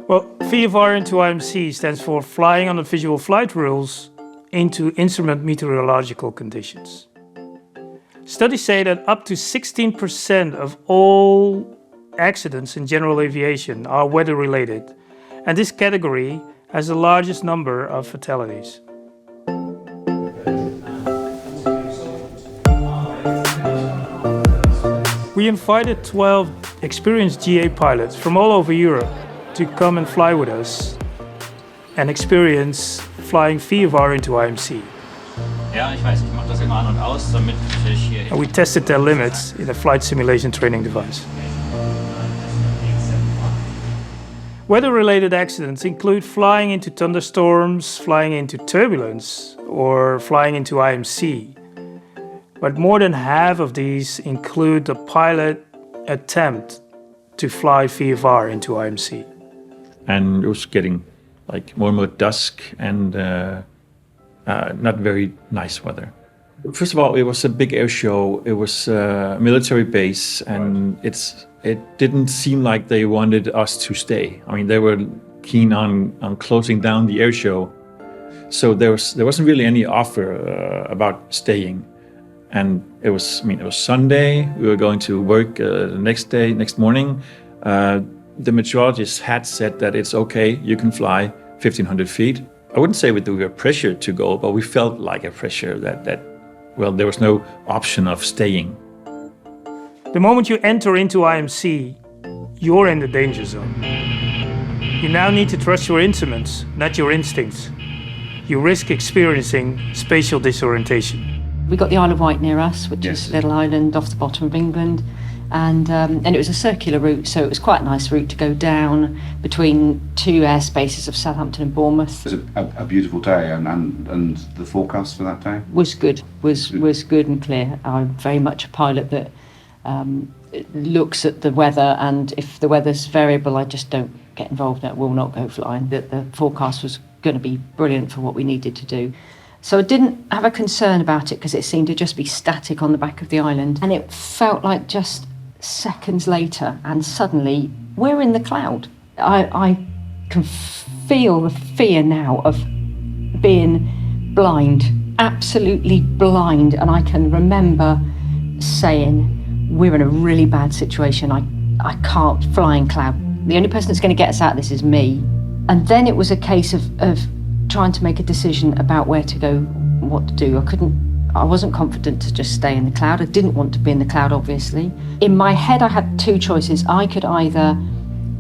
Well, VFR into IMC stands for Flying under Visual Flight Rules into Instrument Meteorological Conditions. Studies say that up to 16% of all accidents in general aviation are weather-related, and this category has the largest number of fatalities. We invited 12 experienced GA pilots from all over Europe to come and fly with us and experience flying VFR into IMC. Ja, ich weiß, ich mache das immer an und aus, damit ich hier. And we tested their limits in a flight simulation training device. Weather-related accidents include flying into thunderstorms, flying into turbulence, or flying into IMC. But more than half of these include the pilot attempt to fly VFR into IMC. And it was getting like more and more dusk and not very nice weather. First of all, it was a big air show. It was a military base, and it didn't seem like they wanted us to stay. I mean, they were keen on closing down the air show, so there wasn't really any offer about staying. And it was Sunday. We were going to work the next morning. The meteorologist had said that it's okay, you can fly 1,500 feet. I wouldn't say that we were pressured to go, but we felt like a pressure that there was no option of staying. The moment you enter into IMC, you're in the danger zone. You now need to trust your instruments, not your instincts. You risk experiencing spatial disorientation. We got the Isle of Wight near us, which is a little island off the bottom of England. And it was a circular route, so it was quite a nice route to go down between two airspaces of Southampton and Bournemouth. It was a beautiful day, and the forecast for that day? Was good, was good and clear. I'm very much a pilot that looks at the weather, and if the weather's variable, I just don't get involved. I will not go flying. The forecast was going to be brilliant for what we needed to do. So I didn't have a concern about it because it seemed to just be static on the back of the island. And it felt like just seconds later, and suddenly we're in the cloud. I can feel the fear now of being blind, absolutely blind. And I can remember saying, we're in a really bad situation. I can't fly in cloud. The only person that's going to get us out of this is me. And then it was a case of trying to make a decision about where to go, what to do. I wasn't confident to just stay in the cloud. I didn't want to be in the cloud, obviously. In my head, I had two choices. I could either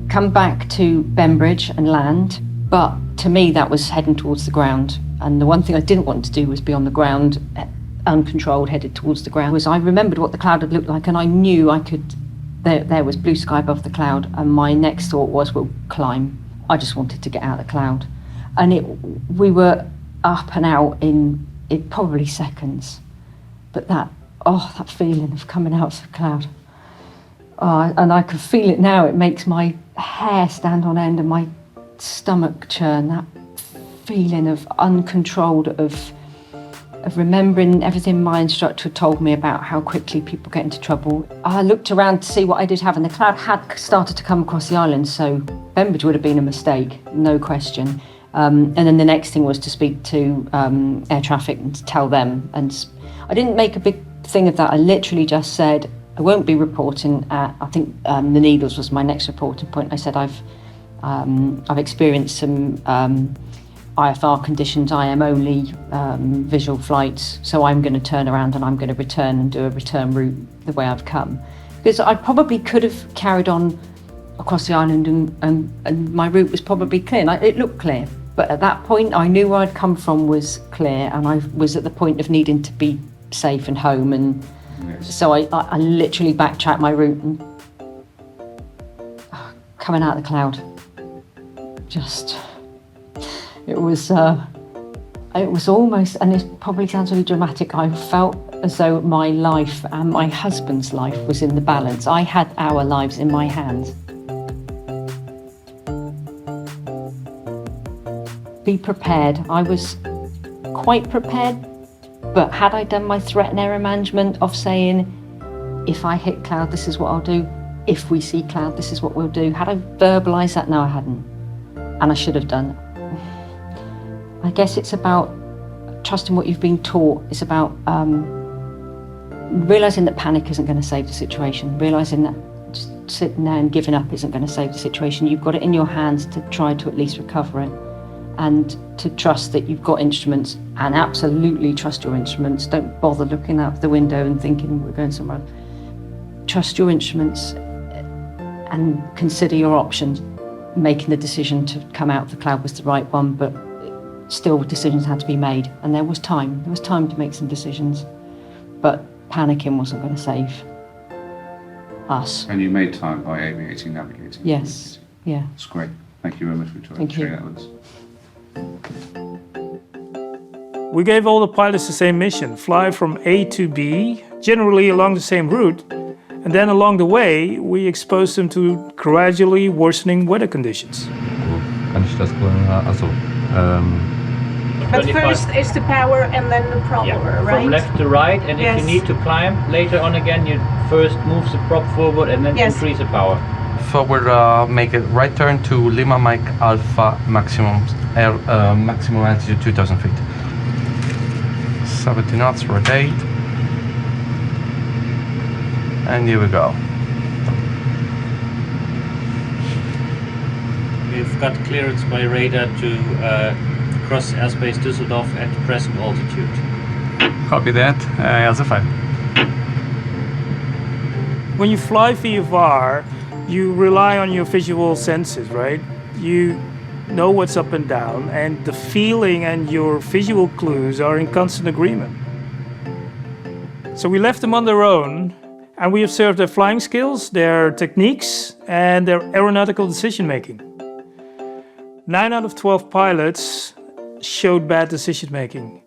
come back to Bembridge and land, but to me, that was heading towards the ground. And the one thing I didn't want to do was be on the ground, uncontrolled, headed towards the ground. I remembered what the cloud had looked like, and I knew I could, there was blue sky above the cloud, and my next thought was, we'll climb. I just wanted to get out of the cloud. And we were up and out in probably seconds. But that feeling of coming out of the cloud. And I can feel it now. It makes my hair stand on end and my stomach churn. That feeling of uncontrolled, of remembering everything my instructor told me about how quickly people get into trouble. I looked around to see what I did have, and the cloud had started to come across the island, so Bembridge would have been a mistake, no question. And then the next thing was to speak to air traffic and to tell them. And I didn't make a big thing of that. I literally just said, I won't be reporting at, I think the Needles was my next reporting point. I said, I've experienced some IFR conditions. I am only visual flights, so I'm going to turn around and I'm going to return and do a return route the way I've come. Because I probably could have carried on across the island and my route was probably clear. It looked clear. But at that point, I knew where I'd come from was clear, and I was at the point of needing to be safe and home. And so I literally backtracked my route and coming out of the cloud. It was almost, and it probably sounds really dramatic, I felt as though my life and my husband's life was in the balance. I had our lives in my hands. Be prepared. I was quite prepared But had I done my threat and error management of saying, if I hit cloud, this is what I'll do. If we see cloud, this is what we'll do. Had I verbalised that? No, I hadn't. And I should have done. I guess it's about trusting what you've been taught. It's about realising that panic isn't going to save the situation. Realising that just sitting there and giving up isn't going to save the situation. You've got it in your hands to try to at least recover it. And to trust that you've got instruments, and absolutely trust your instruments. Don't bother looking out the window and thinking we're going somewhere. Trust your instruments and consider your options. Making the decision to come out of the cloud was the right one, but still decisions had to be made. And there was time. There was time to make some decisions. But panicking wasn't going to save us. And you made time by aviating, navigating. Yes, yeah. That's great. Thank you very much for sharing that with us. We gave all the pilots the same mission, fly from A to B, generally along the same route, and then along the way we exposed them to gradually worsening weather conditions. Kann ich das also But first is the power and then the propeller, right? From left to right, and if you need to climb later on again, you first move the prop forward and then increase the power. forward, make a right turn to Lima Mike Alpha maximum maximum altitude 2000 feet. 70 knots, rotate, and here we go. We've got clearance by radar to cross airspace Düsseldorf at present altitude. Copy that, also fine. When you fly VFR, you rely on your visual senses, right? You know what's up and down, and the feeling and your visual clues are in constant agreement. So we left them on their own, and we observed their flying skills, their techniques, and their aeronautical decision-making. 9 out of 12 pilots showed bad decision-making.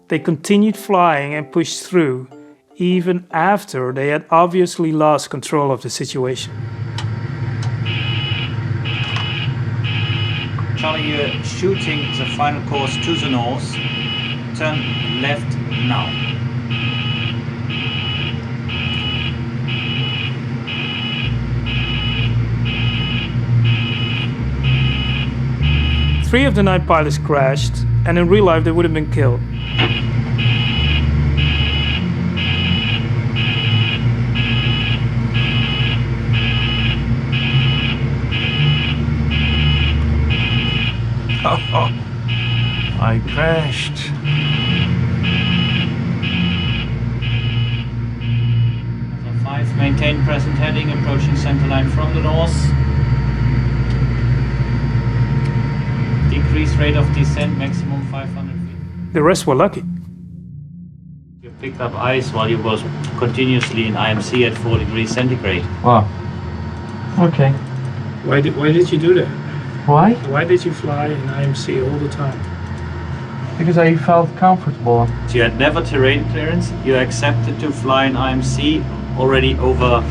They continued flying and pushed through, even after they had obviously lost control of the situation. Charlie, you're shooting the final course to the north. Turn left now. Three of the 9 pilots crashed, and in real life they would have been killed. Oh, I crashed. So 5, maintain present heading, approaching center line from the north. Decrease rate of descent, maximum 500 feet. The rest were lucky. You picked up ice while you was continuously in IMC at 4 degrees centigrade. Wow. Okay. Why did you do that? Why? Why did you fly in IMC all the time? Because I felt comfortable. So you had never terrain clearance, you accepted to fly in IMC already over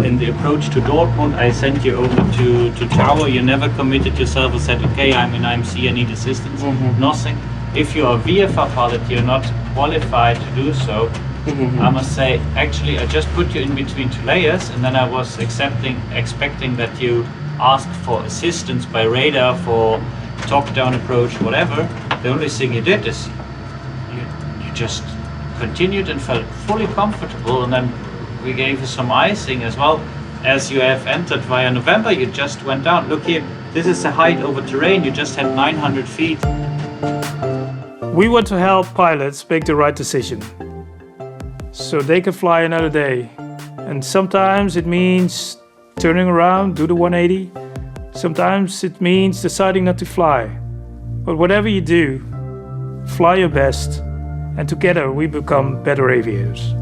in the approach to Dortmund. I sent you over to Tower, you never committed yourself and said, okay, I'm in IMC, I need assistance, nothing. If you're a VFR pilot, you're not qualified to do so. I must say, actually, I just put you in between 2 layers, and then I was expecting that you ask for assistance by radar for top-down approach, whatever. The only thing you did is you just continued and felt fully comfortable, and then we gave you some icing as well. As you have entered via November, you just went down. Look here, this is the height over terrain. You just had 900 feet. We want to help pilots make the right decision, so they can fly another day. And sometimes it means turning around, do the 180. Sometimes it means deciding not to fly. But whatever you do, fly your best, and together we become better aviators.